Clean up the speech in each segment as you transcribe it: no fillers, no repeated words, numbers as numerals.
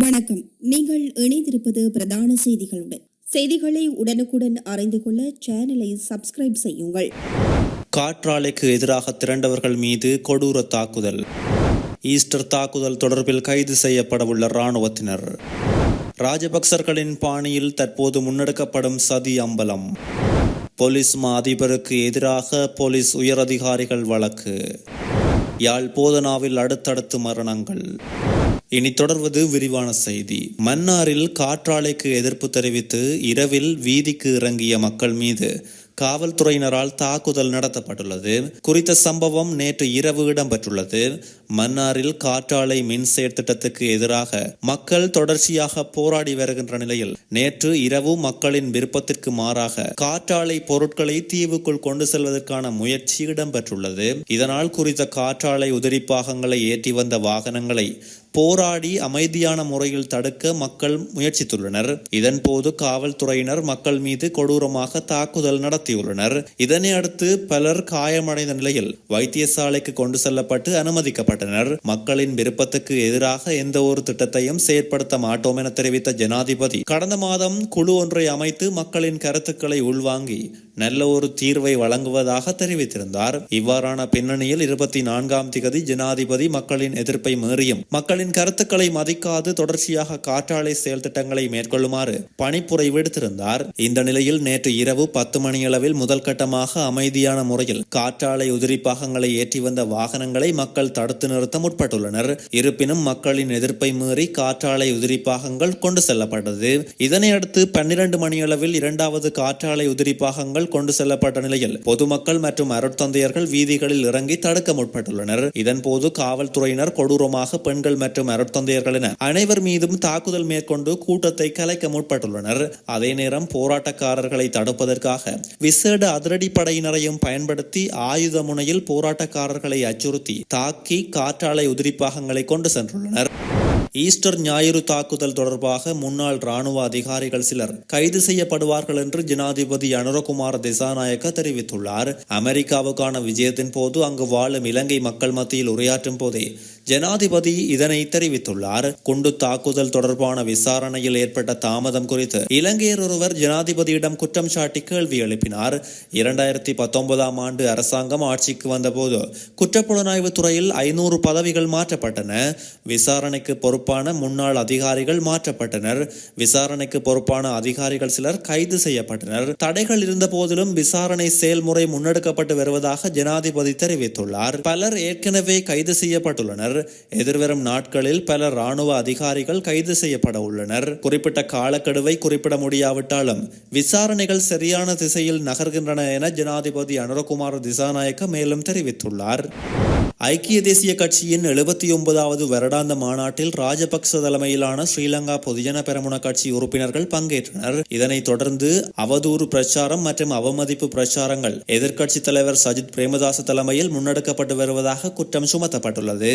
வணக்கம். நீங்கள் இணைந்திருப்பது பிரதான செய்திகளுடன். செய்திகளை உடனுக்குடன் அறிந்து கொள்ள சேனலை சப்ஸ்கிரைப் செய்யுங்கள். காற்றாலைக்கு எதிராக திரண்டவர்கள் மீது கொடூர தாக்குதல். ஈஸ்டர் தாக்குதல் தொடர்பில் கைது செய்யப்படவுள்ள இராணுவத்தினர். ராஜபக்சர்களின் பாணியில் தற்போது முன்னெடுக்கப்படும் சதி அம்பலம். போலீஸ் மா அதிபருக்கு எதிராக போலீஸ் உயரதிகாரிகள் வழக்கு. யாழ் போதனாவில் அடுத்தடுத்து மரணங்கள். இனி தொடர்வது விரிவான செய்தி. மன்னாரில் காற்றாலைக்கு எதிர்ப்பு தெரிவித்து இரவில் வீதிக்கு இறங்கிய மக்கள் மீது காவல்துறையினரால் தாக்குதல் நடத்தப்பட்டுள்ளது. குறித்த சம்பவம் நேற்று இரவு இடம்பெற்றுள்ளது. மன்னாரில் காற்றாலை மின்சேர் திட்டத்துக்கு எதிராக மக்கள் தொடர்ச்சியாக போராடி வருகின்ற நிலையில் நேற்று இரவு மக்களின் விருப்பத்திற்கு மாறாக காற்றாலை பொருட்களை தீவுக்குள் கொண்டு செல்வதற்கான முயற்சி இடம்பெற்றுள்ளது. இதனால் குறித்த காற்றாலை உதிரிப்பாகங்களை ஏற்றி வந்த வாகனங்களை போராடி அமைதியான முறையில் தடுக்க மக்கள் முயற்சித்துள்ளனர். இதன்போது காவல்துறையினர் மக்கள் மீது கொடூரமாக தாக்குதல் நடத்தியுள்ளனர். இதனை அடுத்து பலர் காயமடைந்த நிலையில் வைத்தியசாலைக்கு கொண்டு செல்லப்பட்டு அனுமதிக்கப்பட்டனர். மக்களின் விருப்பத்துக்கு எதிராக எந்த ஒரு திட்டத்தையும் செயற்படுத்த மாட்டோம் என தெரிவித்த ஜனாதிபதி கடந்த மாதம் குழு ஒன்றை அமைத்து மக்களின் கருத்துக்களை உள்வாங்கி நல்ல ஒரு தீர்வை வழங்குவதாக தெரிவித்திருந்தார். இவ்வாறான பின்னணியில் 24ஆம் திகதி ஜனாதிபதி மக்களின் எதிர்ப்பை மீறியும் மக்களின் கருத்துக்களை மதிக்காது தொடர்ச்சியாக காற்றாலை செயல் திட்டங்களை மேற்கொள்ளுமாறு பணிப்புரை விடுத்திருந்தார். இந்த நிலையில் நேற்று இரவு 10 மணியளவில் முதல் கட்டமாக அமைதியான முறையில் காற்றாலை உதிரிப்பாகங்களை ஏற்றி வந்த வாகனங்களை மக்கள் தடுத்து நிறுத்த முற்பட்டுள்ளனர். இருப்பினும் மக்களின் எதிர்ப்பை மீறி காற்றாலை உதிரிப்பாகங்கள் கொண்டு செல்லப்பட்டது. இதனையடுத்து 12 மணியளவில் இரண்டாவது காற்றாலை உதிரிப்பாகங்கள் கொண்டு செல்லப்பட்ட நிலையில் பொதுமக்கள் மற்றும் அருட்தந்தையர்கள் வீதிகளில் இறங்கி தடுக்க முற்பட்டுள்ளனர். இதன்போது காவல்துறையினர் கொடூரமாக பெண்கள் மற்றும் அருட்தந்தையர்கள் என அனைவர் மீதும் தாக்குதல் மேற்கொண்டு கூட்டத்தை கலைக்க முற்பட்டுள்ளனர். அதே நேரம் போராட்டக்காரர்களை தடுப்பதற்காக விசேட அதிரடி படையினரையும் பயன்படுத்தி ஆயுத முனையில் போராட்டக்காரர்களை அச்சுறுத்தி தாக்கி காற்றாலை உதிரிப்பாகங்களை கொண்டு சென்றுள்ளனர். ஈஸ்டர் ஞாயிறு தாக்குதல் தொடர்பாக முன்னாள் இராணுவ அதிகாரிகள் சிலர் கைது செய்யப்படுவார்கள் என்று ஜனாதிபதி அனுரகுமார திசாநாயக்க தெரிவித்துள்ளார். அமெரிக்காவுக்கான விஜயத்தின் போது அங்கு வாழும் இலங்கை மக்கள் மத்தியில் உரையாற்றும் போதே ஜனாதிபதி இதனை தெரிவித்துள்ளார். குண்டு தாக்குதல் தொடர்பான விசாரணையில் ஏற்பட்ட தாமதம் குறித்து இலங்கையர் ஒருவர் ஜனாதிபதியிடம் குற்றம் சாட்டி கேள்வி எழுப்பினார். 2019ஆம் ஆண்டு அரசாங்கம் ஆட்சிக்கு வந்தபோது குற்றப்புலனாய்வு துறையில் 500 பதவிகள் மாற்றப்பட்டன. விசாரணைக்கு பொறுப்பான முன்னாள் அதிகாரிகள் மாற்றப்பட்டனர். விசாரணைக்கு பொறுப்பான அதிகாரிகள் சிலர் கைது செய்யப்பட்டனர். தடைகள் இருந்த போதிலும் விசாரணை செயல்முறை முன்னெடுக்கப்பட்டு வருவதாக ஜனாதிபதி தெரிவித்துள்ளார். பலர் ஏற்கனவே கைது செய்யப்பட்டுள்ளனர். எதிர்வரும் நாட்களில் பல இராணுவ அதிகாரிகள் கைது செய்யப்பட உள்ளனர். குறிப்பிட்ட காலக்கெடுவை குறிப்பிட முடியாவிட்டாலும் விசாரணைகள் சரியான திசையில் நகர்கின்றன என ஜனாதிபதி அனுரகுமார திசாநாயக்க மேலும் தெரிவித்துள்ளார். ஐக்கிய தேசிய கட்சியின் 79வது வருடாந்த மாநாட்டில் ராஜபக்ச தலைமையிலான ஸ்ரீலங்கா பொதுஜன பெரமுன கட்சி உறுப்பினர்கள் பங்கேற்றனர். இதனைத் தொடர்ந்து அவதூறு பிரச்சாரம் மற்றும் அவமதிப்பு பிரச்சாரங்கள் எதிர்க்கட்சி தலைவர் சஜித் பிரேமதாச தலைமையில் முன்னெடுக்கப்பட்டு வருவதாக குற்றம் சுமத்தப்பட்டுள்ளது.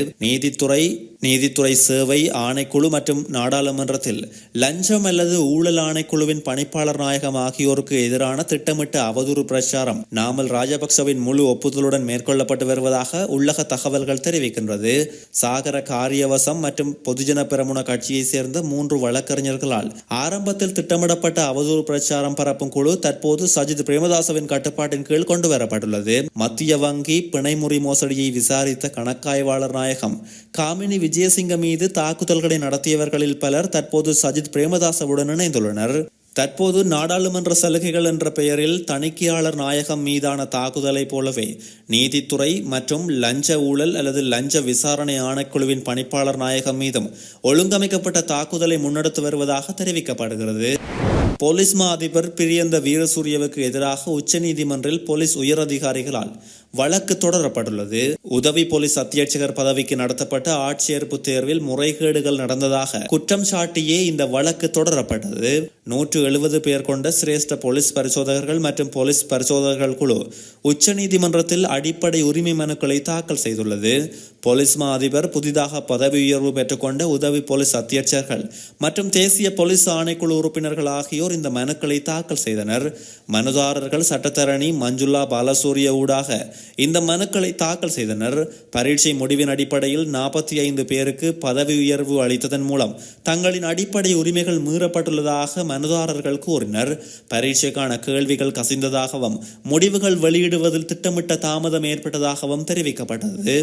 நீதித்துறை சேவை ஆணைக்குழு மற்றும் நாடாளுமன்றத்தில் லஞ்சம் அல்லது ஊழல் ஆணைக்குழுவின் பணிப்பாளர் நாயகம் ஆகியோருக்கு எதிரான திட்டமிட்ட அவதூறு பிரச்சாரம் நாமல் ராஜபக்சவின் முழு ஒப்புதலுடன் மேற்கொள்ளப்பட்டு வருவதாக உள்ளக தகவல்கள் தெரிவிக்கின்றது. சாகர காரியவசம் மற்றும் பொதுஜன பெரமுன கட்சியை சேர்ந்த 3 வழக்கறிஞர்களால் ஆரம்பத்தில் திட்டமிடப்பட்ட அவதூறு பிரச்சாரம் பரப்பும் குழு தற்போது சஜித் பிரேமதாசவின் கட்டுப்பாட்டின் கீழ் கொண்டு வரப்பட்டுள்ளது. மத்திய வங்கி பிணைமுறி மோசடியை விசாரித்த கணக்காய்வாளர் நாயகம் காமினி விஜயசிங்க மீது தாக்குதல்களை நடத்தியவர்களில் பலர் தற்போது சஜித் பிரேமதாசவுடன் இணைந்துள்ளனர். தற்போது நாடாளுமன்ற சலுகைகள் என்ற பெயரில் தணிக்கையாளர் நாயகம் மீதான தாக்குதலை போலவே நீதித்துறை மற்றும் லஞ்ச ஊழல் அல்லது லஞ்ச விசாரணை ஆணைக்குழுவின் பணிப்பாளர் நாயகம் மீதும் ஒழுங்கமைக்கப்பட்ட தாக்குதலை முன்னெடுத்து வருவதாக தெரிவிக்கப்படுகிறது. போலீஸ் மா அதிபர் பிரியந்த வீரசூரியவுக்கு எதிராக உச்சநீதிமன்றில் போலீஸ் உயரதிகாரிகளால் வழக்கு தொடரப்பட்டுள்ளது. உதவி போலீஸ் அத்தியட்சகர் பதவிக்கு நடத்தப்பட்ட ஆட்சேர்ப்பு தேர்வில் முறைகேடுகள் நடந்ததாக குற்றம் சாட்டியே இந்த வழக்கு தொடரப்பட்டது. 170 பேர் கொண்ட சிரேஷ்ட போலீஸ் பரிசோதகர்கள் மற்றும் போலீஸ் பரிசோதகர்கள் குழு உச்சநீதிமன்றத்தில் அடிப்படை உரிமை மனுக்களை தாக்கல் செய்துள்ளது. போலீஸ் மா அதிபர் புதிதாக பதவி உயர்வு பெற்றுக்கொண்ட உதவி போலீஸ் அத்தியட்சகர்கள் மற்றும் தேசிய போலீஸ் ஆணைக்குழு உறுப்பினர்கள் ஆகியோர் இந்த மனுக்களை தாக்கல் செய்தனர். மனுதாரர்கள் சட்டத்தரணி மஞ்சுளா பாலசூரிய ஊடாக இந்த மனுக்களை தாக்கல் செய்தனர். பரீட்சை முடிவின் அடிப்படையில் 45 பேருக்கு பதவி உயர்வு அளித்ததன் மூலம் தங்களின் அடிப்படை உரிமைகள் மீறப்பட்டுள்ளதாக மனுதாரர்கள் கூறினர். பரீட்சைக்கான கேள்விகள் கசிந்ததாகவும் முடிவுகள் வெளியிடுவதில் திட்டமிட்ட தாமதம் ஏற்பட்டதாகவும் தெரிவிக்கப்பட்டது.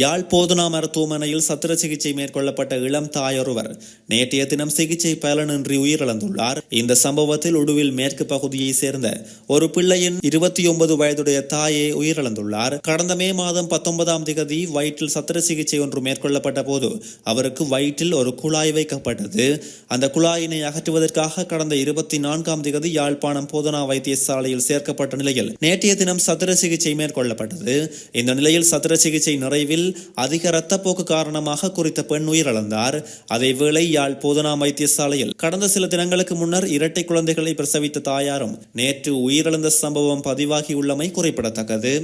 யாழ் போதனா மருத்துவமனையில் சத்திர சிகிச்சை மேற்கொள்ளப்பட்ட இளம் தாயொருவர் நேற்றைய தினம் சிகிச்சை பலனின்றி உயிரிழந்துள்ளார். இந்த சம்பவத்தில் உடுவில் மேற்கு பகுதியை சேர்ந்த ஒரு பிள்ளையின் 29 வயதுடைய தாயே உயிரிழந்துள்ளார். கடந்த மே மாதம் 19ஆம் தேதி வயிற்றில் சத்திர சிகிச்சை ஒன்று மேற்கொள்ளப்பட்ட போது அவருக்கு வயிற்றில் ஒரு குழாய் வைக்கப்பட்டது. அந்த குழாயினை அகற்றுவதற்காக கடந்த 24ஆம் தேதி யாழ்ப்பாணம் போதனா வைத்தியசாலையில் சேர்க்கப்பட்ட நிலையில் நேற்றைய தினம் சத்திர சிகிச்சை மேற்கொள்ளப்பட்டது. இந்த நிலையில் சத்திர சிகிச்சை நிறைவில் அதிக இரத்தப்போக்கு காரணமாக குறித்த பெண் உயிரிழந்தார். அதேவேளை யாழ் போதனா வைத்தியசாலையில் கடந்த சில தினங்களுக்கு முன்னர் இரட்டை குழந்தைகளை பிரசவித்த தாயாரும் நேற்று உயிரிழந்த சம்பவம் பதிவாகியுள்ளமை குறிப்பிடத்தக்கது.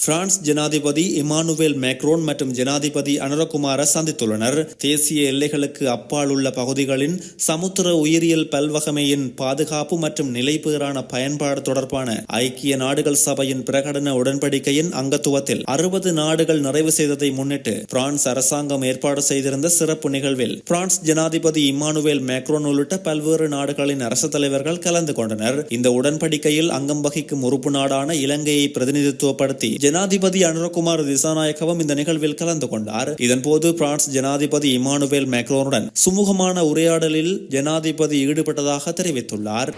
பிரான்ஸ் ஜனாதிபதி இமானுவேல் மேக்ரோன் மற்றும் ஜனாதிபதி அனுரகுமார சந்தித்துள்ளனர். தேசிய எல்லைகளுக்கு அப்பால் உள்ள பகுதிகளின் சமுத்திர உயிரியல் பல்வகமையின் பாதுகாப்பு மற்றும் நிலைபேறான பயன்பாடு தொடர்பான ஐக்கிய நாடுகள் சபையின் பிரகடன உடன்படிக்கையின் அங்கத்துவத்தில் 60 நாடுகள் நிறைவு செய்ததை முன்னிட்டு பிரான்ஸ் அரசாங்கம் ஏற்பாடு செய்திருந்த சிறப்பு நிகழ்வில் பிரான்ஸ் ஜனாதிபதி இமானுவேல் மேக்ரோன் உள்ளிட்ட பல்வேறு நாடுகளின் அரசு தலைவர்கள் கலந்து கொண்டனர். இந்த உடன்படிக்கையில் அங்கம் வகிக்கும் உறுப்பு நாடான இலங்கையை பிரதிநிதித்துவப்படுத்தி ஜனாதிபதி அனுரகுமார் திசாநாயக்கவும் இந்த நிகழ்வில் கலந்து கொண்டார். இதன்போது பிரான்ஸ் ஜனாதிபதி இமானுவேல் மேக்ரோனுடன் சுமூகமான உரையாடலில் ஜனாதிபதி ஈடுபட்டதாக தெரிவித்துள்ளார்.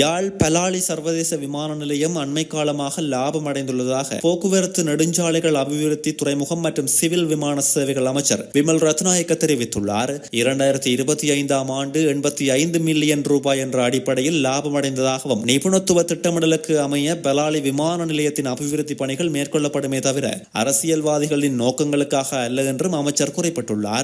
யாழ் பலாலி சர்வதேச விமான நிலையம் அண்மை காலமாக லாபம் அடைந்துள்ளதாக போக்குவரத்து நெடுஞ்சாலைகள் அபிவிருத்தி துறைமுகம் மற்றும் சிவில் விமான சேவைகள் அமைச்சர் விமல் ரத்நாயக்க தெரிவித்துள்ளார். 2025ஆம் ஆண்டு 85 மில்லியன் ரூபாய் என்ற அடிப்படையில் லாபம் அடைந்ததாகவும் நிபுணத்துவ திட்டமிடலுக்கு அமைய பலாலி விமான நிலையத்தின் அபிவிருத்தி பணிகள் மேற்கொள்ளப்படுமே தவிர அரசியல்வாதிகளின் நோக்கங்களுக்காக அல்ல என்றும் அமைச்சர் குறிப்பிட்டுள்ளார்.